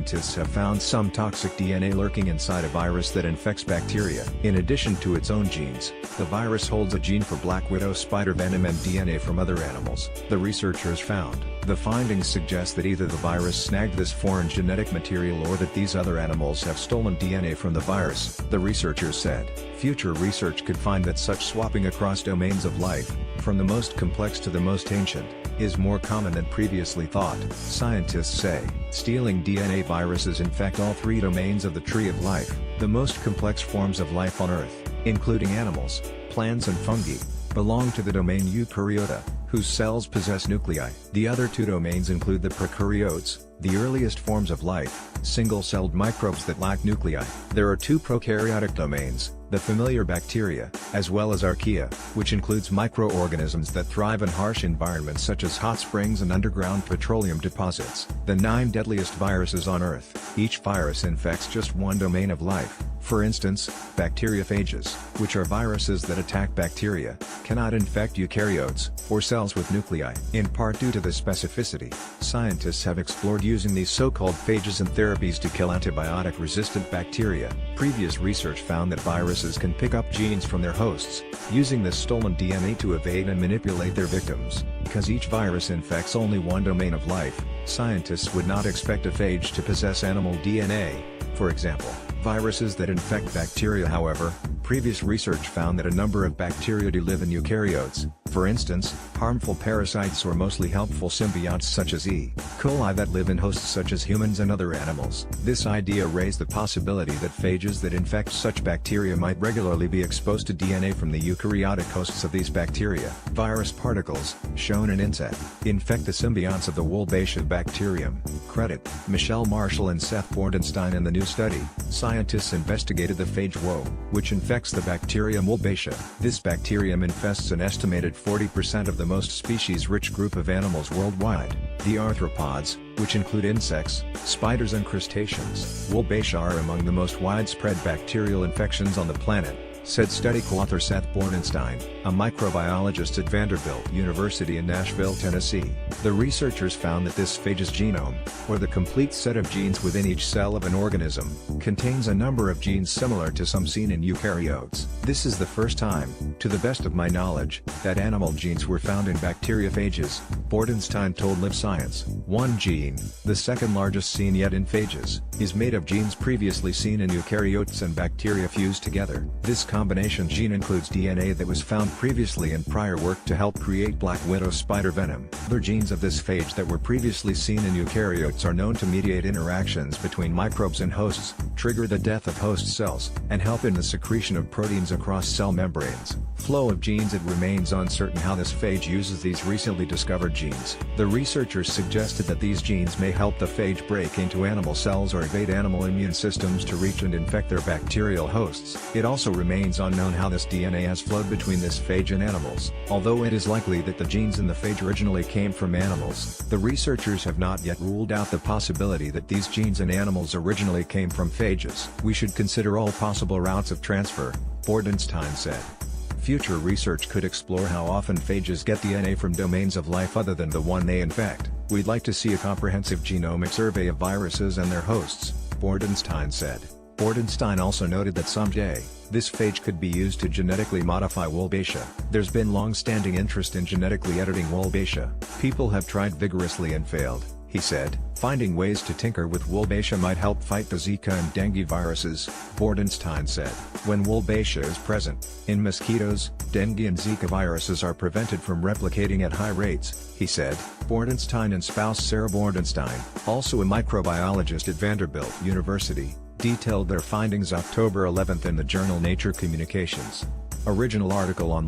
scientists have found some toxic DNA lurking inside a virus that infects bacteria. In addition to its own genes, the virus holds a gene for black widow spider venom and DNA from other animals. The researchers found, the findings suggest that either the virus snagged this foreign genetic material or that these other animals have stolen DNA from the virus, the researchers said. Future research could find that such swapping across domains of life, from the most complex to the most ancient, is more common than previously thought. Scientists say, stealing DNA viruses infect all three domains of the tree of life, the most complex forms of life on Earth, including animals, plants and fungi, belong to the domain Eukaryota, whose cells possess nuclei. The other two domains include the prokaryotes, the earliest forms of life, single-celled microbes that lack nuclei. There are two prokaryotic domains, the familiar bacteria, as well as archaea, which includes microorganisms that thrive in harsh environments such as hot springs and underground petroleum deposits. The 9 deadliest viruses on Earth, each virus infects just one domain of life. For instance, bacteriophages, which are viruses that attack bacteria, cannot infect eukaryotes, or cells with nuclei. In part due to this specificity, scientists have explored using these so-called phages in therapies to kill antibiotic-resistant bacteria. Previous research found that viruses can pick up genes from their hosts, using this stolen DNA to evade and manipulate their victims. Because each virus infects only one domain of life, scientists would not expect a phage to possess animal DNA. For example, viruses that infect bacteria. However, previous research found that a number of bacteria do live in eukaryotes, for instance, harmful parasites or mostly helpful symbionts such as E. coli that live in hosts such as humans and other animals. This idea raised the possibility that phages that infect such bacteria might regularly be exposed to DNA from the eukaryotic hosts of these bacteria. Virus particles, shown in inset, infect the symbionts of the Wolbachia bacterium. Credit, Michelle Marshall and Seth Bordenstein. In the new study, scientists investigated the phage WO, which infects the bacterium Wolbachia. This bacterium infests an estimated 40% of the most species-rich group of animals worldwide, the arthropods, which include insects, spiders and crustaceans. Wolbachia are among the most widespread bacterial infections on the planet, said study co-author Seth Bordenstein, a microbiologist at Vanderbilt University in Nashville, Tennessee. The researchers found that this phage's genome, or the complete set of genes within each cell of an organism, contains a number of genes similar to some seen in eukaryotes. This is the first time, to the best of my knowledge, that animal genes were found in bacteriophages, Bordenstein told Live Science. One gene, the second largest seen yet in phages, is made of genes previously seen in eukaryotes and bacteria fused together. This combination gene includes DNA that was found previously in prior work to help create black widow spider venom. Other genes of this phage that were previously seen in eukaryotes are known to mediate interactions between microbes and hosts, trigger the death of host cells, and help in the secretion of proteins across cell membranes. Flow of genes. It remains uncertain how this phage uses these recently discovered genes. The researchers suggested that these genes may help the phage break into animal cells or evade animal immune systems to reach and infect their bacterial hosts. It also remains unknown how this DNA has flowed between this phage and animals. Although it is likely that the genes in the phage originally came from animals, the researchers have not yet ruled out the possibility that these genes in animals originally came from phages. We should consider all possible routes of transfer, Bordenstein said. Future research could explore how often phages get DNA from domains of life other than the one they infect. We'd like to see a comprehensive genomic survey of viruses and their hosts, Bordenstein said. Bordenstein also noted that someday, this phage could be used to genetically modify Wolbachia. There's been long-standing interest in genetically editing Wolbachia. People have tried vigorously and failed, he said. Finding ways to tinker with Wolbachia might help fight the Zika and dengue viruses, Bordenstein said. When Wolbachia is present, in mosquitoes, dengue and Zika viruses are prevented from replicating at high rates, he said. Bordenstein and spouse Sarah Bordenstein, also a microbiologist at Vanderbilt University, detailed their findings October 11 in the journal Nature Communications. Original article on